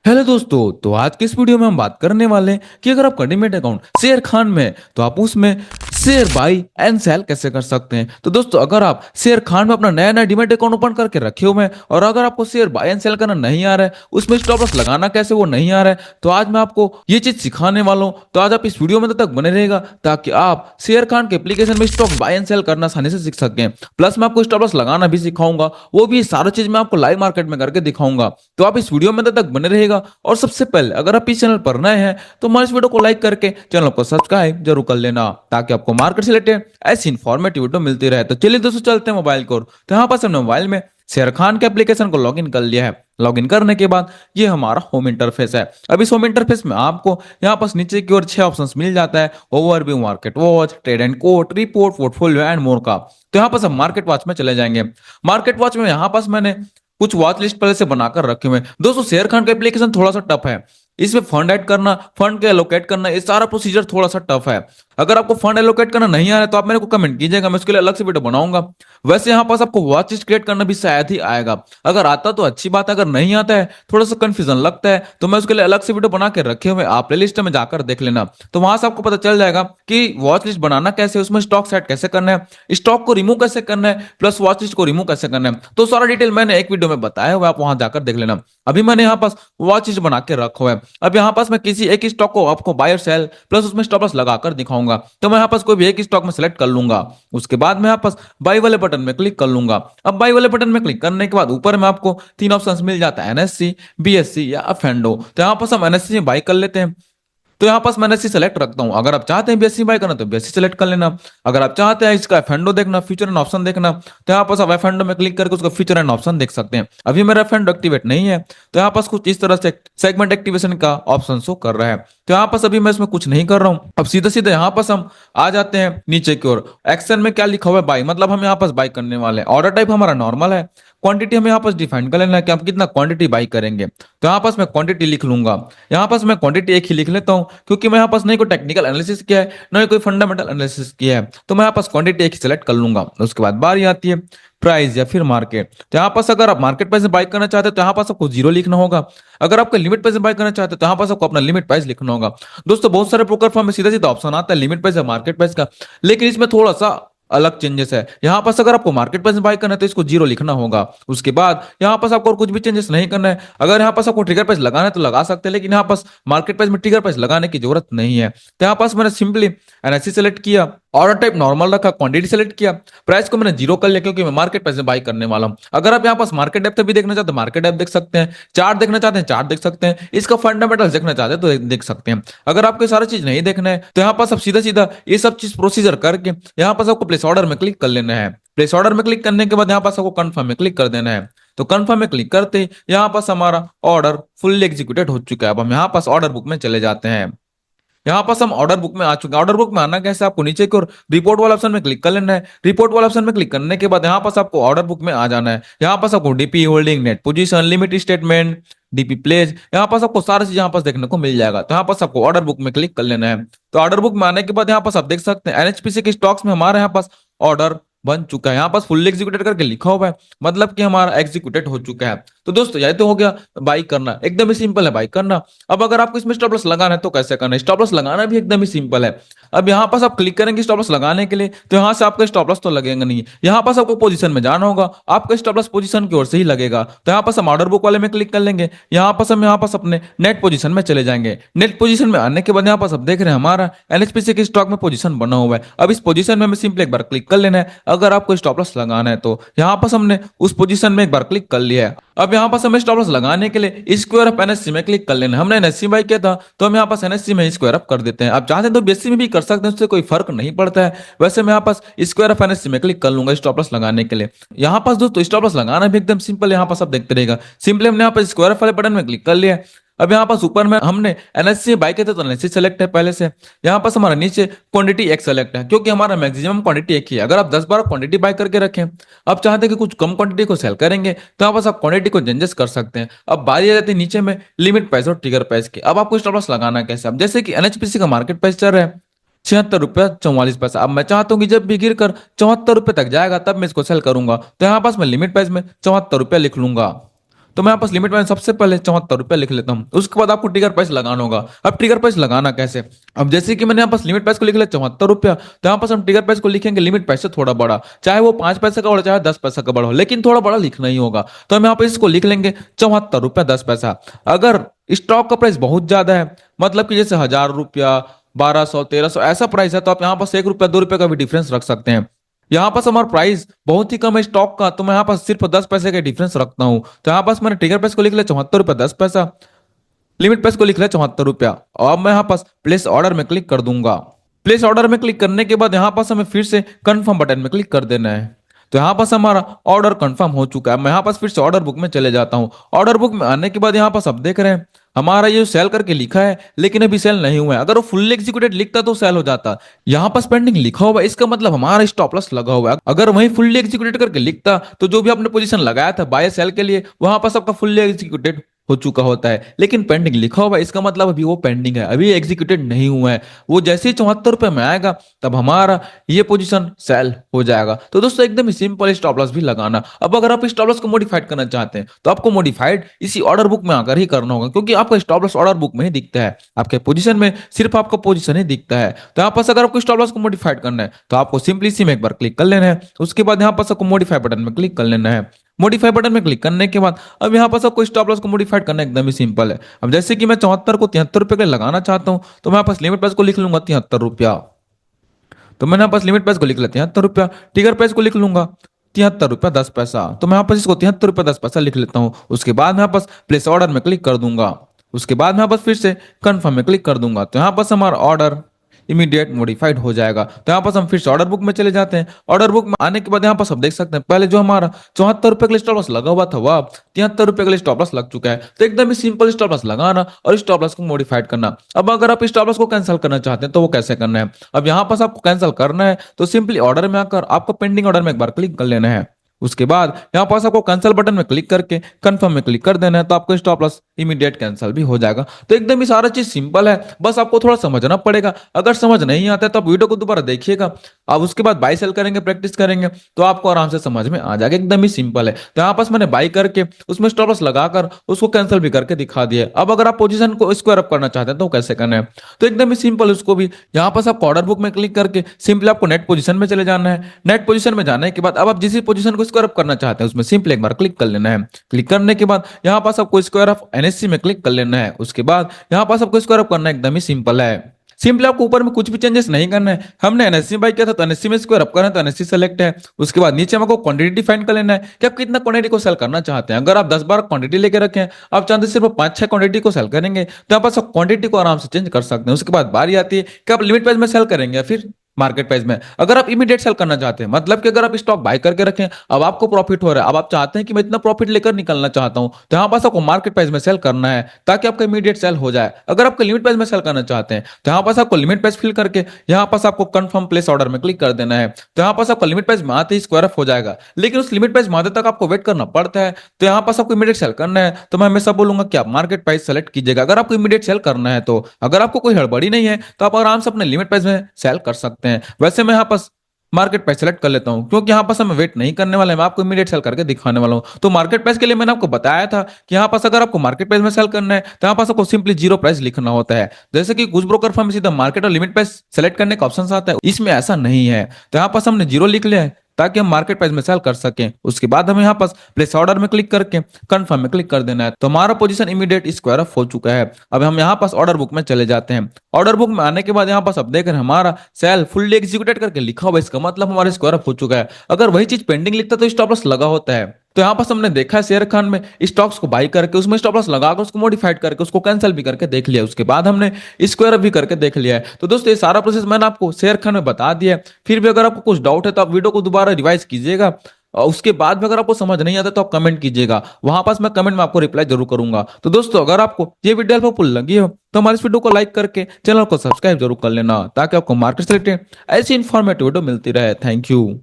Hello दोस्तों। तो आज के इस वीडियो में हम बात करने वाले हैं कि अगर आपका डीमैट अकाउंट शेयर खान में है तो आप उसमें शेयर बाई एंड सेल कैसे कर सकते हैं। तो दोस्तों, अगर आप शेयर खान में अपना नया नया डीमैट अकाउंट ओपन करके रखे हुए हैं और अगर आपको शेयर बाई एंड सेल करना नहीं आ रहा है, उसमें स्टॉप लॉस लगाना कैसे वो नहीं आ रहा है, तो आज मैं आपको ये चीज सिखाने वाला हूँ। तो आज आप इस वीडियो में तब तक बने रहेगा ताकि आप शेयर खान के एप्लीकेशन में स्टॉक बाय एंड सेल करना आसानी से सीख सकें। प्लस मैं आपको स्टॉप लॉस लगाना भी सिखाऊंगा, वो भी सारा चीज मैं आपको लाइव मार्केट में करके दिखाऊंगा। तो आप इस वीडियो में तब तक बने रहेगा। और सबसे पहले अगर आप इस चैनल पर नए हैं तो हमारे इस वीडियो को लाइक करके चैनल को सब्सक्राइब जरूर कर लेना ताकि आपको मार्केट से रिलेटेड ऐसी इंफॉर्मेटिव वीडियो मिलती रहे। तो चलिए दोस्तों, चलते हैं मोबाइल को। तो यहाँ पर हमने मोबाइल में शेयर खान के एप्लीकेशन को लॉगिन कर लिया है। लॉगिन करने के बाद ये हमारा होम इंटरफेस है। अब इस होम इंटरफेस में आपको यहाँ पर नीचे की ओर 6 ऑप्शंस मिल जाता है: overview, market watch, trade and quote, report, portfolio and more का। तो यहाँ पर सब मार्केट वॉच में चले जाएंगे। मार्केट वॉच में यहाँ पास मैंने कुछ वॉच लिस्ट पहले से बनाकर रखे हुए हैं। दोस्तों, शेयर खान का एप्लीकेशन थोड़ा सा टफ है। इसमें फंड ऐड करना, फंड के एलोकेट करना, ये सारा प्रोसीजर थोड़ा सा टफ है। अगर आपको फंड एलोकेट करना नहीं आ रहा है तो आप मेरे को कमेंट कीजिएगा, मैं उसके लिए अलग से वीडियो बनाऊंगा। वैसे यहाँ पास आपको वॉच लिस्ट क्रिएट करना भी शायद ही आएगा। अगर आता तो अच्छी बात है, अगर नहीं आता है, थोड़ा सा कंफ्यूजन लगता है, तो मैं उसके लिए अलग से वीडियो बना के रखे हुए, आप प्लेलिस्ट में जाकर देख लेना। तो वहां से आपको पता चल जाएगा कि वॉच लिस्ट बनाना कैसे, उसमें स्टॉक सेट कैसे करना है, स्टॉक को रिमूव कैसे करना है, प्लस वॉच लिस्ट को रिमूव कैसे करना है। तो सारा डिटेल मैंने एक वीडियो में बताया हुआ, आप वहां जाकर देख लेना। अभी मैंने यहाँ पास वॉच लिस्ट बना के रखा हुआ है। अब यहाँ पास मैं किसी एक स्टॉक को आपको बाय और सेल प्लस उसमें स्टॉप लॉस लगाकर दिखाऊंगा। तो मैं यहाँ पास कोई भी एक स्टॉक में सेलेक्ट कर लूंगा। उसके बाद मैं यहाँ पास बाय वाले बटन में क्लिक कर लूंगा। अब बाय वाले बटन में क्लिक करने के बाद ऊपर में आपको 3 ऑप्शंस मिल जाता है: एनएससी, बीएससी या फेंडो। तो यहाँ पास हम एनएससी में बाय कर लेते हैं। तो यहाँ पास मैंने सी सेलेक्ट रखता हूँ। अगर आप चाहते हैं बीएससी बाय करना तो बीएससी सेलेक्ट कर लेना। अगर आप चाहते हैं इसका एफएनडो देखना, फ्यूचर एंड ऑप्शन देखना, तो यहाँ पास आप एफएनडो में क्लिक करके उसका फ्यूचर एंड ऑप्शन देख सकते हैं। अभी मेरा एफएनडो एक्टिवेट नहीं है, तो यहाँ पास कुछ इस तरह से सेगमेंट एक्टिवेशन का ऑप्शन शो कर रहा है। तो यहाँ पास अभी मैं इसमें कुछ नहीं कर रहा हूँ। अब सीधे सीधे यहाँ पास हम आ जाते हैं नीचे की ओर। एक्शन में क्या लिखा हुआ है? बाय, मतलब हम यहाँ पास बाय करने वाले हैं। ऑर्डर टाइप हमारा नॉर्मल है। क्वांटिटी हमें यहाँ पास डिफाइन कर लेना है कि हम कितना क्वांटिटी बाई करेंगे। तो यहाँ पास मैं क्वांटिटी लिख लूंगा। यहाँ पास मैं क्वांटिटी एक ही लिख लेता हूँ क्योंकि मैं यहाँ पास नहीं कोई टेक्निकल एनालिसिस किया है, ना ही कोई फंडामेंटल एनालिसिस किया है। तो मैं यहाँ पास क्वांटिटी एक ही सेलेक्ट कर लूंगा। उसके बाद बारी आती है प्राइस या फिर मार्केट। तो यहाँ पास अगर आप मार्केट प्राइस में बाई करना चाहते हैं तो यहाँ पास आपको 0 लिखना होगा। अगर आपको लिमिट प्राइस में बाई करना चाहते हैं तो यहाँ पास आपको अपना लिमिट प्राइस लिखना होगा। दोस्तों, बहुत सारे ब्रोकर फर्म में सीधा सीधा ऑप्शन आता है लिमिट प्राइस या मार्केट प्राइस का, लेकिन इसमें थोड़ा सा अलग चेंजेस है। यहाँ पास अगर आपको मार्केट प्राइस में बाय करना है तो इसको 0 लिखना होगा। उसके बाद यहाँ पास आपको और कुछ भी चेंजेस नहीं करना है। अगर यहाँ पास आपको ट्रिगर प्राइस लगाना है तो लगा सकते हैं, लेकिन यहाँ पास मार्केट प्राइस में ट्रिगर प्राइस लगाने की जरूरत नहीं है। तो यहाँ पास मैंने सिंपली एनएससी सेलेक्ट किया, ऑर्डर टाइप नॉर्मल रखा, क्वांटिटी सेलेक्ट किया, प्राइस को मैंने 0 कर लिया क्योंकि मैं मार्केट प्राइस में बाय करने वाला हूं। अगर आप यहाँ पास मार्केट डेप्थ भी देखना चाहते हैं मार्केट डेप्थ देख सकते हैं, चार्ट देखना चाहते हैं चार्ट देख सकते हैं, इसका फंडामेंटल देखना चाहते हैं तो देख सकते हैं। अगर आपको सारी चीज नहीं देखना है तो यहाँ पास आप सीधा सीधा ये सब चीज प्रोसीजर करके यहाँ पास आपको प्लेस ऑर्डर में क्लिक कर लेना है। प्लेस ऑर्डर में क्लिक करने के बाद यहाँ पास आपको कंफर्म में क्लिक कर देना है। तो कंफर्म में क्लिक करते ही यहाँ पास हमारा ऑर्डर फुल्ली एग्जीक्यूटेड हो चुका है। अब हम यहाँ पास ऑर्डर बुक में चले जाते हैं। यहाँ पास हम ऑर्डर बुक में आ चुके हैं। ऑर्डर बुक में आना कैसे? आपको नीचे की ओर रिपोर्ट वाला ऑप्शन में क्लिक कर लेना है। रिपोर्ट वाला ऑप्शन में क्लिक करने के बाद यहाँ पास आपको ऑर्डर बुक में आ जाना है। यहाँ पास आपको DP holding, net position, limit statement, DP pledge, यहाँ पास आपको सारी चीज यहाँ पास देखने को मिल जाएगा। तो यहाँ पास आपको ऑर्डर बुक में क्लिक कर लेना है। तो ऑर्डर बुक में आने के बाद यहाँ पास आप देख सकते हैं एनएचपीसी के स्टॉक्स में हमारे यहाँ पास ऑर्डर बन चुका है। यहाँ पास फुल एग्जीक्यूटेड करके लिखा हुआ है, मतलब कि हमारा एग्जीक्यूटेड हो चुका है। तो दोस्तों, यह तो हो गया बाई करना, एकदम ही सिंपल है बाई करना। अब अगर आपको इसमें स्टॉप लॉस लगाना है तो कैसे करना है? स्टॉप लॉस लगाना भी एकदम ही सिंपल है। अब यहाँ पास आप क्लिक करेंगे स्टॉप लॉस लगाने के लिए, तो यहाँ से आपका स्टॉप लॉस तो लगेगा नहीं। यहाँ पास आपको पोजीशन में जाना होगा, आपका स्टॉप लॉस पोजीशन की ओर से ही लगेगा। तो यहाँ पास हम ऑर्डर बुक वाले में क्लिक कर लेंगे। यहाँ पास हम यहाँ पास अपने नेट पोजीशन में चले जाएंगे। नेट पोजीशन में आने के बाद यहाँ पास आप देख रहे हैं हमारा एनएचपीसी के स्टॉक में पोजीशन बना हुआ है। अब इस पोजीशन में हमें सिंपल एक बार क्लिक कर लेना है। अगर आपको स्टॉप लॉस लगाना है तो यहाँ पास हमने उस पोजीशन में एक बार क्लिक कर लिया है। अब यहाँ पास हमें स्टॉप लॉस लगाने के लिए स्क्वायर ऑफ एनएससी में क्लिक कर लेना है। हमने एनएससी बाय किया था तो हम यहाँ पास एनएससी में स्क्वायर अप कर देते हैं। आप चाहते हैं तो बीएससी में भी कर सकते हैं, उससे कोई फर्क नहीं पड़ता है। वैसे मैं यहाँ पास स्क्वायर ऑफ एनएससी में क्लिक कर लूंगा स्टॉप लॉस लगाने के लिए। यहाँ पास दोस्तों स्टॉप लॉस लगाना भी एकदम सिंपल, यहाँ पास आप देखते रहेगा। सिंपली हमने यहाँ पर स्क्वायर ऑफ वाले बटन में क्लिक कर लिया। अब यहाँ पास ऊपर में हमने एनएससी बाय किया था तो एनएससी सेलेक्ट है पहले से। यहाँ पास हमारा नीचे क्वांटिटी एक सेलेक्ट है क्योंकि हमारा मैक्सिमम क्वांटिटी एक ही है। अगर आप 10-12 क्वांटिटी बाय करके रखें, आप चाहते हैं कि कुछ कम क्वांटिटी को सेल करेंगे, तो यहाँ पास आप क्वांटिटी को चेंजेस कर सकते हैं। अब बारी आ जाती है नीचे में लिमिट प्राइस और ट्रिगर प्राइस की। अब आपको स्टॉप लॉस लगाना कैसे? अब जैसे कि एनएचपीसी का मार्केट प्राइस चल रहा है 76 रुपया 44 पैसा। अब मैं चाहता हूँ कि जब भी गिर कर 74 रुपये तक जाएगा तब मैं इसको सेल करूंगा। तो यहाँ पास मैं लिमिट प्राइस में 74 रुपया लिख लूंगा। तो मैं यहाँ पास लिमिट में सबसे पहले 74 रुपया लिख लेता हूँ। उसके बाद आपको ट्रिगर प्राइस लगाना होगा। अब ट्रिगर प्राइस लगाना कैसे? अब जैसे कि मैंने यहाँ पास लिमिट प्राइस को लिख लिया 74 रुपया, तो यहाँ पास हम ट्रिगर प्राइस को लिखेंगे लिमिट प्राइस से थोड़ा बड़ा, चाहे वो 5 पैसे का हो चाहे 10 पैसा का बड़ा हो, लेकिन थोड़ा बड़ा लिखना ही होगा। तो हम यहाँ पे इसको लिख लेंगे 74 रुपया 10 पैसा। अगर स्टॉक का प्राइस बहुत ज्यादा है, मतलब कि जैसे 1000 रुपया, 1200, 1300 ऐसा प्राइस है, तो आप यहाँ पास 1 रुपया 2 रुपया का भी डिफरेंस रख सकते हैं। यहाँ पास हमारा प्राइस बहुत ही कम है स्टॉक का, तो मैं यहाँ पास सिर्फ 10 पैसे का डिफरेंस रखता हूँ। तो यहाँ पास मैंने ट्रिगर प्राइस को लिख लिया 74 रुपया 10 पैसा, लिमिट प्राइस को लिख लिया 74 रुपया। और अब मैं यहाँ पास प्लेस ऑर्डर में क्लिक कर दूंगा। प्लेस ऑर्डर में क्लिक करने के बाद यहाँ पास हमें फिर से कंफर्म बटन में क्लिक कर देना है। तो यहाँ पास हमारा ऑर्डर कंफर्म हो चुका है। मैं यहाँ पास फिर से ऑर्डर बुक में चले जाता हूँ। ऑर्डर बुक में आने के बाद यहाँ पास आप देख रहे हैं हमारा ये सेल करके लिखा है, लेकिन अभी सेल नहीं हुआ है। अगर वो फुल्ली एग्जीक्यूटेड लिखता तो सेल हो जाता। यहाँ पास पेंडिंग लिखा हुआ है, इसका मतलब हमारा स्टॉप लॉस लगा हुआ है। अगर वही फुल्ली एग्जीक्यूटेड करके लिखता तो जो भी आपने पोजीशन लगाया था बाय सेल के लिए, वहां पास आपका फुल्ली एग्जीक्यूटेड हो चुका होता है। लेकिन पेंडिंग लिखा हुआ है, इसका मतलब अभी वो पेंडिंग है, अभी एग्जीक्यूटेड नहीं हुआ है। वो जैसे ही 74 रुपये में आएगा तब हमारा ये पोजीशन सेल हो जाएगा। तो दोस्तों एकदम ही सिंपल स्टॉप लॉस भी लगाना। अब अगर आप स्टॉप लॉस को मॉडिफाइड करना चाहते हैं तो आपको मॉडिफाइड इसी ऑर्डर बुक में आकर ही करना होगा, क्योंकि आपका स्टॉप लॉस ऑर्डर बुक में ही दिखता है। आपके पोजीशन में सिर्फ आपका पोजीशन ही दिखता है। तो यहाँ पास अगर आपको स्टॉप लॉस को मॉडिफाइड करना है तो आपको सिंपली इसी में एक बार क्लिक कर लेना है। उसके बाद यहाँ पास आपको मॉडिफाई बटन में क्लिक कर लेना है। मॉडिफाई बटन में क्लिक करने के बाद अब यहाँ पर सबको स्टॉप लॉस को मॉडिफाइड करना एकदम ही सिंपल है। अब जैसे कि मैं 74 को 73 रुपए के लिए लगाना चाहता हूँ, तो मैं यहाँ पास लिमिट प्राइस को लिख लूंगा 73 रुपया। तो मैंने यहाँ पास लिमिट प्राइस को लिख लिया 73 रुपया। ट्रिगर प्राइस को लिख लूंगा 73 रुपया 10 पैसा। तो मैं यहाँ पास इसको 73 रुपया 10 पैसा लिख लेता हूँ। उसके बाद मैं यहाँ पास प्लेस ऑर्डर में क्लिक कर दूंगा। उसके बाद मैं यहाँ पास फिर से कंफर्म में क्लिक कर दूंगा। तो यहाँ पास हमारा ऑर्डर इमीडिएट मॉडिफाइड हो जाएगा। तो यहाँ पास हम फिर से ऑर्डर बुक में चले जाते हैं। ऑर्डर बुक में आने के बाद यहाँ पास आप देख सकते हैं पहले जो हमारा 74 रुपए के लिए स्टॉप लॉस लगा हुआ था वह 73 रुपए के लिए स्टॉप लॉस लग चुका है। तो एकदम ही सिंपल स्टॉप लॉस लगाना और स्टॉप लॉस को मॉडिफाइड करना। अब अगर आप स्टॉप लॉस को कैंसिल करना चाहते हैं तो वो कैसे करना है? अब यहाँ पास आपको कैंसिल करना है तो सिंपली ऑर्डर में आकर आपको पेंडिंग ऑर्डर में एक बार क्लिक कर लेना है। उसके बाद यहाँ पास आपको कैंसिल बटन में क्लिक करके कंफर्म में क्लिक कर देना है, तो आपको स्टॉप लॉस इमीडिएट कैंसिल भी हो जाएगा। तो एकदम ही सारा चीज सिंपल है, बस आपको थोड़ा समझना पड़ेगा। अगर समझ नहीं आता है तो आप वीडियो को दोबारा देखिएगा। आप उसके बाद बाय सेल करेंगे, प्रैक्टिस करेंगे तो आपको आराम से समझ में आ जाएगा। एकदम ही सिंपल है। तो यहाँ पास मैंने बाई करके उसमें स्टॉप लॉस लगाकर उसको कैंसिल भी करके दिखा दिया। अब अगर आप पोजीशन को स्क्वायर अप करना चाहते हैं तो कैसे करना है? तो एकदम ही सिंपल, उसको भी यहाँ पास आपको ऑर्डर बुक में क्लिक करके सिंपली आपको नेट पोजीशन में चले जाना है। नेट पोजीशन में जाने के बाद अब आप जिस पोजीशन को स्क्वायर अप करना चाहते हैं उसमें सिंपली एक बार क्लिक कर लेना है। क्लिक करने के बाद यहाँ पास आपको स्क्वायर ऑफ एनएससी में क्लिक कर लेना है। उसके बाद यहाँ पास आपको स्क्वायर अप करना एकदम ही सिंपल है। सिंपली आपको ऊपर में कुछ भी चेंजेस नहीं करना है। हमने एनएससी बाई किया था तो एनएससी में स्क्वायर अप करना है तो एनएससी सेलेक्ट है। उसके बाद नीचे हमको क्वांटिटी डिफाइन कर लेना है कि आप कितना क्वांटिटी को सेल करना चाहते हैं। अगर आप 10 बार क्वांटिटी लेके रखें, आप चाहते हैं सिर्फ 5-6 क्वांटिटी को सेल करेंगे, तो आप क्वांटिटी को आराम से चेंज कर सकते हैं। उसके बाद बारी आती है कि आप लिमिट प्राइस में सेल करेंगे या फिर मार्केट प्राइस में। अगर आप इमीडिएट सेल करना चाहते हैं, मतलब कि अगर आप स्टॉक बाय करके रखें, अब आपको प्रॉफिट हो रहा है, अब आप चाहते हैं कि मैं इतना प्रॉफिट लेकर निकलना चाहता हूं, तो यहां पास आपको मार्केट प्राइस में सेल करना है ताकि आपका इमीडिएट सेल हो जाए। अगर आपको लिमिट प्राइस में सेल करना चाहते हैं तो यहां पास आपको लिमिट प्राइस फिल करके यहां पास आपको कंफर्म प्लेस ऑर्डर में क्लिक कर देना है। तो यहां पास आपका लिमिट प्राइस में आते ही स्क्वायर अप हो जाएगा, लेकिन उस लिमिट प्राइस में आते तक आपको वेट करना पड़ता है। तो यहां पास आपको इमीडिएट सेल करना है तो मैं हमेशा बोलूंगा कि आप मार्केट प्राइस सेलेक्ट कीजिएगा अगर आपको इमीडिएट सेल करना है। तो अगर आपको कोई हड़बड़ी नहीं है तो आप आराम से अपने लिमिट प्राइस में सेल कर सकते हैं। वैसे मैं बस मार्केट प्राइस सेलेक्ट कर लेता हूं क्योंकि यहाँ पास हम वेट नहीं करने वाले, मैं आपको इमीडिएट सेल करके दिखाने वाला हूं। तो मार्केट प्राइस के लिए मैंने आपको बताया था कि यहाँ पास अगर आपको मार्केट प्राइस में सेल करना है तो यहाँ पास आपको सिंपली जीरो प्राइस लिखना होता है। जैसे कि कुछ ब्रोकर फर्म में सीधा मार्केट और लिमिट प्राइस सेलेक्ट करने का ऑप्शन आता है, इसमें ऐसा नहीं है। तो यहाँ पास हमने जीरो लिख लिया है ताकि हम मार्केट प्राइस में सेल कर सकें। उसके बाद हमें यहाँ पास प्लेस ऑर्डर में क्लिक करके कंफर्म में क्लिक कर देना है। तो हमारा पोजीशन इमीडिएट स्क्वायर अप हो चुका है। अब हम यहाँ पास ऑर्डर बुक में चले जाते हैं। ऑर्डर बुक में आने के बाद यहाँ पास अब देख रहे हैं हमारा सेल फुल्ली एग्जीक्यूटेड करके लिखा हुआ है, इसका मतलब हमारा स्क्वायर अप हो चुका है। अगर वही चीज पेंडिंग लिखता तो स्टॉप लॉस लगा होता है। तो यहाँ पास हमने देखा है शेयर खान में स्टॉक्स को बाई करके उसमें स्टॉप लॉस लगाकर उसको मॉडिफाइड करके उसको कैंसिल भी करके देख लिया। उसके बाद हमने स्क्वायर भी करके देख लिया है। तो दोस्तों ये सारा प्रोसेस मैंने आपको शेयर खान में बता दिया है। फिर भी अगर आपको कुछ डाउट है तो आप वीडियो को दोबारा रिवाइज कीजिएगा और उसके बाद भी अगर आपको समझ नहीं आता तो आप कमेंट कीजिएगा, वहां पास मैं कमेंट में आपको रिप्लाई जरूर करूंगा। तो दोस्तों अगर आपको ये वीडियो हेल्पफुल लगी हो तो हमारे इस वीडियो को लाइक करके चैनल को सब्सक्राइब जरूर कर लेना ताकि आपको मार्केट से रिलेटेड ऐसी इंफॉर्मेटिव वीडियो मिलती रहे। Thank you.